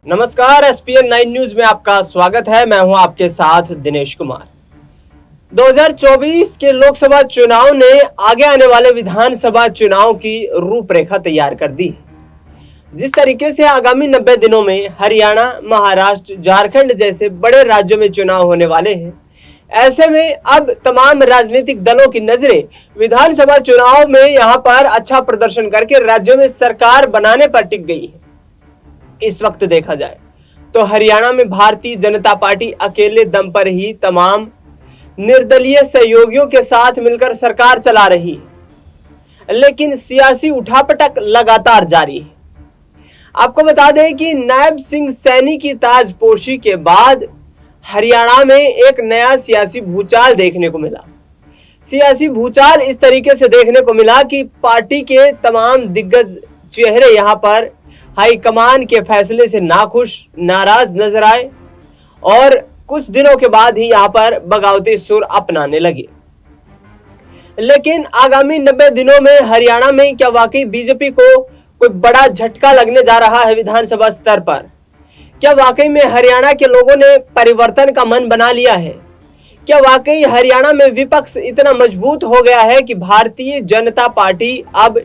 नमस्कार, ESPN 9 news में आपका स्वागत है। मैं हूं आपके साथ दिनेश कुमार। 2024 के लोकसभा चुनाव ने आगे आने वाले विधानसभा चुनाव की रूपरेखा तैयार कर दी। जिस तरीके से आगामी 90 दिनों में हरियाणा, महाराष्ट्र, झारखंड जैसे बड़े राज्यों में चुनाव होने वाले हैं, ऐसे में अब तमाम राजनीतिक दलों की नजरें विधानसभा चुनाव में यहां पर अच्छा प्रदर्शन करके राज्यों में सरकार बनाने पर टिक गई है। इस वक्त देखा जाए तो हरियाणा में भारतीय जनता पार्टी अकेले दम पर ही तमाम निर्दलीय सहयोगियों के साथ मिलकर सरकार चला रही है, लेकिन सियासी उठापटक लगातार जारी है। आपको बता दें कि नायब सिंह सैनी की ताजपोशी के बाद हरियाणा में एक नया सियासी भूचाल देखने को मिला। सियासी भूचाल इस तरीके से देखने को मिला कि पार्टी के तमाम दिग्गज चेहरे यहां पर हाईकमान के फैसले से नाखुश, नाराज नजर आए और कुछ दिनों के बाद ही यहां पर बगावती सुर अपनाने लगे। लेकिन आगामी 90 दिनों में हरियाणा में क्या वाकई बीजेपी को कोई बड़ा झटका लगने जा रहा है विधानसभा स्तर पर? क्या वाकई में हरियाणा के लोगों ने परिवर्तन का मन बना लिया है? क्या वाकई हरियाणा में विपक्ष इतना मजबूत हो गया है कि भारतीय जनता पार्टी अब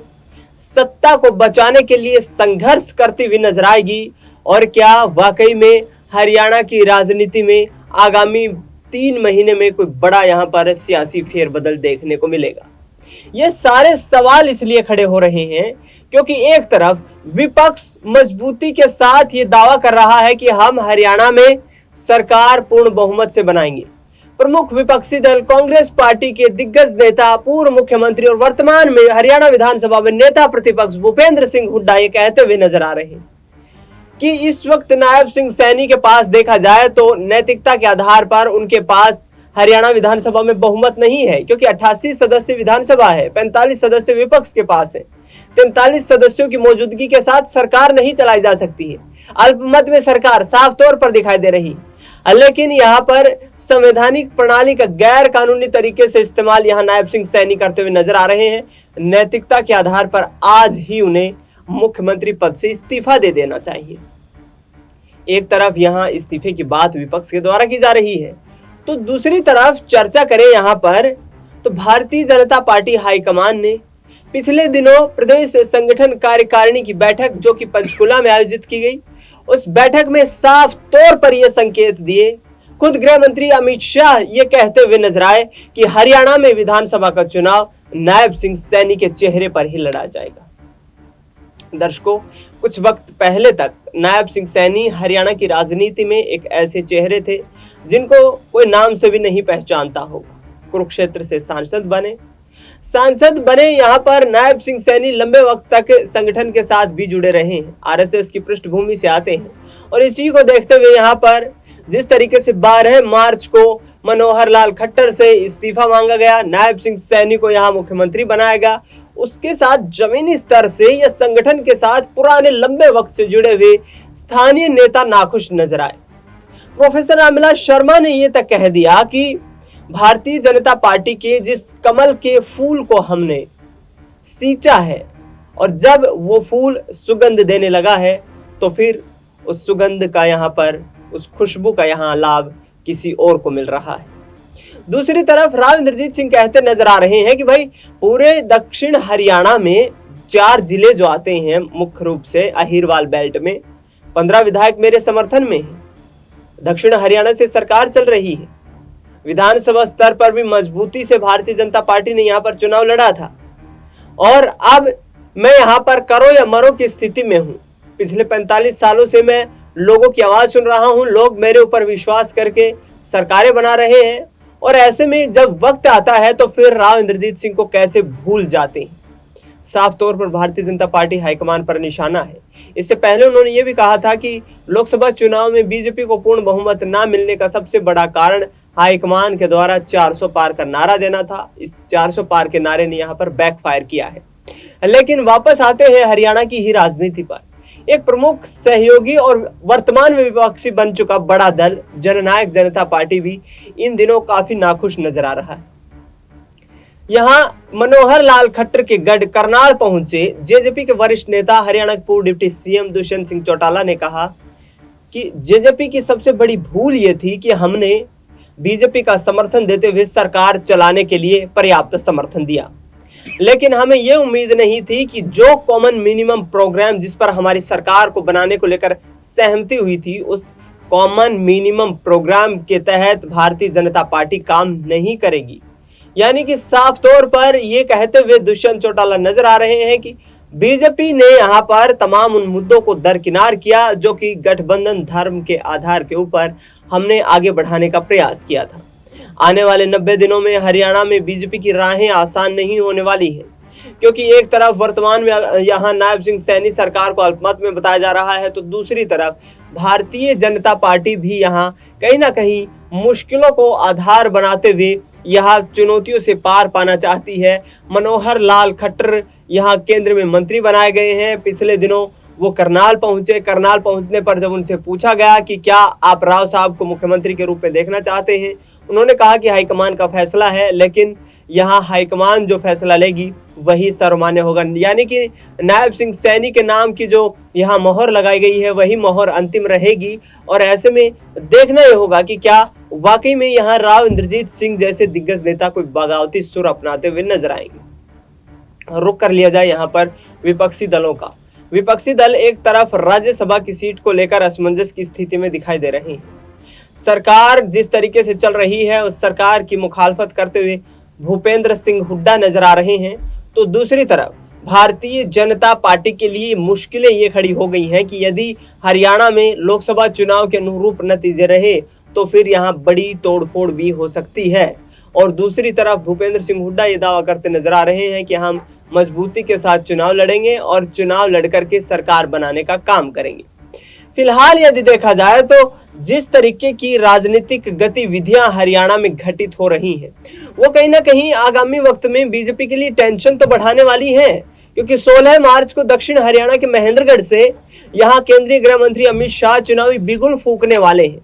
सत्ता को बचाने के लिए संघर्ष करती हुई नजर आएगी? और क्या वाकई में हरियाणा की राजनीति में आगामी 3 महीने में कोई बड़ा यहां पर सियासी फेरबदल देखने को मिलेगा? ये सारे सवाल इसलिए खड़े हो रहे हैं क्योंकि एक तरफ विपक्ष मजबूती के साथ ये दावा कर रहा है कि हम हरियाणा में सरकार पूर्ण बहुमत से बनाएंगे। प्रमुख विपक्षी दल कांग्रेस पार्टी के दिग्गज नेता, पूर्व मुख्यमंत्री और वर्तमान में हरियाणा विधानसभा में नेता प्रतिपक्ष भूपेंद्र सिंह हुड्डा ये कहते हुए नजर आ रहे हैं कि इस वक्त नायब सिंह सैनी के पास देखा जाए तो नैतिकता के आधार पर उनके पास हरियाणा विधानसभा में बहुमत नहीं है, क्योंकि 88 सदस्य विधानसभा है, 45 सदस्य विपक्ष के पास है। 43 सदस्यों की मौजूदगी के साथ सरकार नहीं चलाई जा सकती है। अल्पमत में सरकार साफ तौर पर दिखाई दे रही है। लेकिन यहाँ पर संवैधानिक प्रणाली का गैर कानूनी तरीके से इस्तेमाल यहाँ नायब सिंह सैनी करते हुए नजर आ रहे हैं। नैतिकता के आधार पर आज ही उन्हें मुख्यमंत्री पद से इस्तीफा दे देना चाहिए। एक तरफ यहाँ इस्तीफे की बात विपक्ष के द्वारा की जा रही है, तो दूसरी तरफ चर्चा करें यहाँ पर तो भारतीय जनता पार्टी हाईकमान ने पिछले दिनों प्रदेश संगठन कार्यकारिणी की बैठक जो कि पंचकुला में आयोजित की गई, उस बैठक में साफ तौर पर यह संकेत दिए, खुद गृह मंत्री अमित शाह ये कहते हुए नजर आए कि हरियाणा में विधानसभा का चुनाव नायब सिंह सैनी के चेहरे पर ही लड़ा जाएगा। दर्शकों, कुछ वक्त पहले तक नायब सिंह सैनी हरियाणा की राजनीति में एक ऐसे चेहरे थे जिनको कोई नाम से भी नहीं पहचानता होगा। कुरुक्षेत्र से सांसद बने यहाँ पर नायब सिंह सैनी लंबे वक्त तक संगठन के साथ भी जुड़े रहे हैं, आरएसएस की पृष्ठभूमि से आते हैं और इसी को देखते हुए यहाँ पर जिस तरीके से 12 मार्च को मनोहर लाल खट्टर से इस्तीफा मांगा गया, नायब सिंह सैनी को यहाँ मुख्यमंत्री बनाया गया, उसके साथ जमीनी स्तर से या संगठन के साथ पुराने लंबे वक्त से जुड़े हुए स्थानीय नेता नाखुश नजर आए। प्रोफेसर अमिला शर्मा ने यह तक कह दिया कि भारतीय जनता पार्टी के जिस कमल के फूल को हमने सींचा है और जब वो फूल सुगंध देने लगा है तो फिर उस सुगंध का यहाँ पर, उस खुशबू का यहाँ लाभ किसी और को मिल रहा है। दूसरी तरफ राव इंद्रजीत सिंह कहते नजर आ रहे हैं कि भाई पूरे दक्षिण हरियाणा में 4 जिले जो आते हैं मुख्य रूप से अहिरवाल बेल्ट में, 15 विधायक मेरे समर्थन में हैं। दक्षिण हरियाणा से सरकार चल रही है। विधानसभा स्तर पर भी मजबूती से भारतीय जनता पार्टी ने यहाँ पर चुनाव लड़ा था और अब मैं यहाँ पर करो या मरो की स्थिति में हूँ। पिछले 45 सालों से मैं लोगों की आवाज सुन रहा हूँ, लोग मेरे ऊपर विश्वास करके सरकारें बना रहे हैं और ऐसे में जब वक्त आता है तो फिर राव इंद्रजीत सिंह को कैसे भूल जाते हैं। साफ तौर पर भारतीय जनता पार्टी हाईकमान पर निशाना है। इससे पहले उन्होंने ये भी कहा था कि लोकसभा चुनाव में बीजेपी को पूर्ण बहुमत न मिलने का सबसे बड़ा कारण हाईकमान के द्वारा 400 पार का नारा देना था। इस 400 पार के नारे ने यहाँ पर बैकफायर किया है। लेकिन वापस आते हैं हरियाणा की ही राजनीति पर। एक प्रमुख सहयोगी और वर्तमान में विपक्षी बन चुका बड़ा दल जननायक जनता पार्टी भी इन दिनों काफी नाखुश नजर आ रहा है। यहाँ मनोहर लाल खट्टर के गढ़ करनाल पहुंचे जेजेपी के वरिष्ठ नेता हरियाणा के पूर्व डिप्टी सीएम दुष्यंत सिंह चौटाला ने कहा कि जेजेपी की सबसे बड़ी भूल ये थी कि हमने बीजेपी का समर्थन देते हुए सरकार चलाने के लिए पर्याप्त समर्थन दिया, लेकिन हमें यह उम्मीद नहीं थी कि जो कॉमन मिनिमम प्रोग्राम जिस पर हमारी सरकार को बनाने को लेकर सहमति हुई थी, उस कॉमन मिनिमम प्रोग्राम के तहत भारतीय जनता पार्टी काम नहीं करेगी। यानी कि साफ तौर पर यह कहते हुए दुष्यंत चौटाला नजर आ रहे हैं कि बीजेपी ने यहां पर तमाम उन मुद्दों को दरकिनार किया जो कि गठबंधन धर्म के आधार के ऊपर हमने आगे बढ़ाने का प्रयास किया था। आने वाले 90 दिनों में हरियाणा में बीजेपी की राहें आसान नहीं होने वाली हैं, क्योंकि एक तरफ वर्तमान में यहां नायब सिंह सैनी सरकार को अल्पमत में बताया जा रहा है, तो दूसरी तरफ भारतीय जनता पार्टी भी यहां कहीं ना कहीं मुश्किलों को आधार बनाते हुए यहां चुनौतियों से पार पाना चाहती है। मनोहर लाल खट्टर यहां केंद्र में मंत्री बनाए गए हैं। पिछले दिनों वो करनाल पहुंचे। करनाल पहुंचने पर जब उनसे पूछा गया कि क्या आप राव साहब को मुख्यमंत्री के रूप में देखना चाहते हैं, उन्होंने कहा कि हाईकमान का फैसला है, लेकिन यहाँ हाईकमान जो फैसला लेगी वही सर्वमान्य होगा। यानी कि नायब सिंह सैनी के नाम की जो यहाँ मोहर लगाई गई है वही मोहर अंतिम रहेगी। और ऐसे में देखना यह होगा कि क्या वाकई में यहाँ राव इंद्रजीत सिंह जैसे दिग्गज नेता कोई बगावती सुर अपनाते हुए नजर आएंगे। रुक कर लिया जाए यहाँ पर विपक्षी दलों का। विपक्षी दल एक तरफ राज्यसभा की सीट को लेकर असमंजस की स्थिति में दिखाई दे रहे हैं। सरकार जिस तरीके से चल रही है उस सरकार की मुखालफत करते हुए भूपेंद्र सिंह हुड्डा नजर आ रहे हैं, तो दूसरी तरफ भारतीय जनता पार्टी के लिए मुश्किलें ये खड़ी हो गई हैं कि यदि हरियाणा में लोकसभा चुनाव के अनुरूप नतीजे रहे तो फिर यहाँ बड़ी तोड़फोड़ भी हो सकती है। और दूसरी तरफ भूपेंद्र सिंह हुड्डा ये दावा करते नजर आ रहे हैं कि हम मजबूती के साथ चुनाव लड़ेंगे और चुनाव लड़कर के सरकार बनाने का काम करेंगे। फिलहाल यदि देखा जाए तो जिस तरीके की राजनीतिक गतिविधियां हरियाणा में घटित हो रही हैं, वो कहीं ना कहीं आगामी वक्त में बीजेपी के लिए टेंशन तो बढ़ाने वाली है, क्योंकि 16 मार्च को दक्षिण हरियाणा के महेंद्रगढ़ से यहां केंद्रीय गृह मंत्री अमित शाह चुनावी बिगुल फूंकने वाले हैं।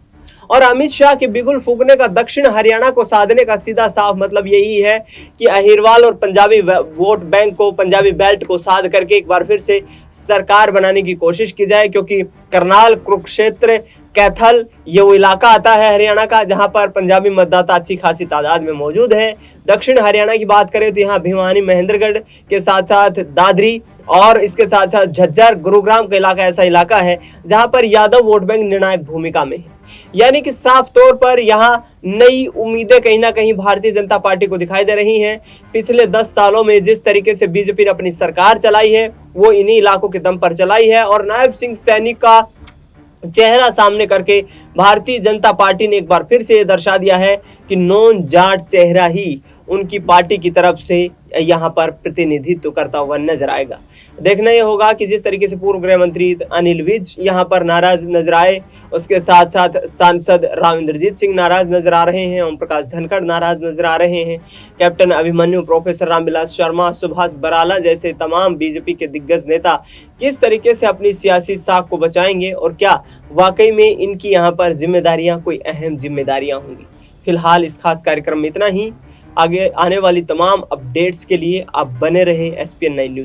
और अमित शाह के बिगुल फूंकने का दक्षिण हरियाणा को साधने का सीधा साफ मतलब यही है कि अहिरवाल और पंजाबी वोट बैंक को, पंजाबी बेल्ट को साध करके एक बार फिर से सरकार बनाने की कोशिश की जाए, क्योंकि करनाल, कुरुक्षेत्र, कैथल ये वो इलाका आता है हरियाणा का जहां पर पंजाबी मतदाता अच्छी खासी तादाद में मौजूद है। दक्षिण हरियाणा की बात करें तो यहाँ भिवानी, महेंद्रगढ़ के साथ साथ दादरी और इसके साथ साथ झज्जर, गुरुग्राम का इलाका ऐसा इलाका है जहां पर यादव वोट बैंक निर्णायक भूमिका में है। यानी कि साफ तौर पर यहाँ नई उम्मीदें कहीं ना कहीं भारतीय जनता पार्टी को दिखाई दे रही हैं। पिछले 10 सालों में जिस तरीके से बीजेपी ने अपनी सरकार चलाई है वो इन्हीं इलाकों के दम पर चलाई है, और नायब सिंह सैनी का चेहरा सामने करके भारतीय जनता पार्टी ने एक बार फिर से ये दर्शा दिया है कि नॉन जाट चेहरा ही उनकी पार्टी की तरफ से यहाँ पर प्रतिनिधित्व करता हुआ नजर आएगा। देखना यह होगा कि जिस तरीके से पूर्व गृह मंत्री अनिल विज यहाँ पर नाराज नजर आए, उसके साथ साथ सांसद राव इंद्रजीत सिंह नाराज नजर आ रहे हैं, ओम प्रकाश धनखड़ नाराज नजर आ रहे हैं, कैप्टन अभिमन्यु, प्रोफेसर रामविलास शर्मा, सुभाष बराला जैसे तमाम बीजेपी के दिग्गज नेता किस तरीके से अपनी सियासी साख को बचाएंगे और क्या वाकई में इनकी यहाँ पर जिम्मेदारियां कोई अहम जिम्मेदारियां होंगी। फिलहाल इस खास कार्यक्रम में इतना ही। आगे आने वाली तमाम अपडेट्स के लिए आप बने रहे SPN9 न्यूज।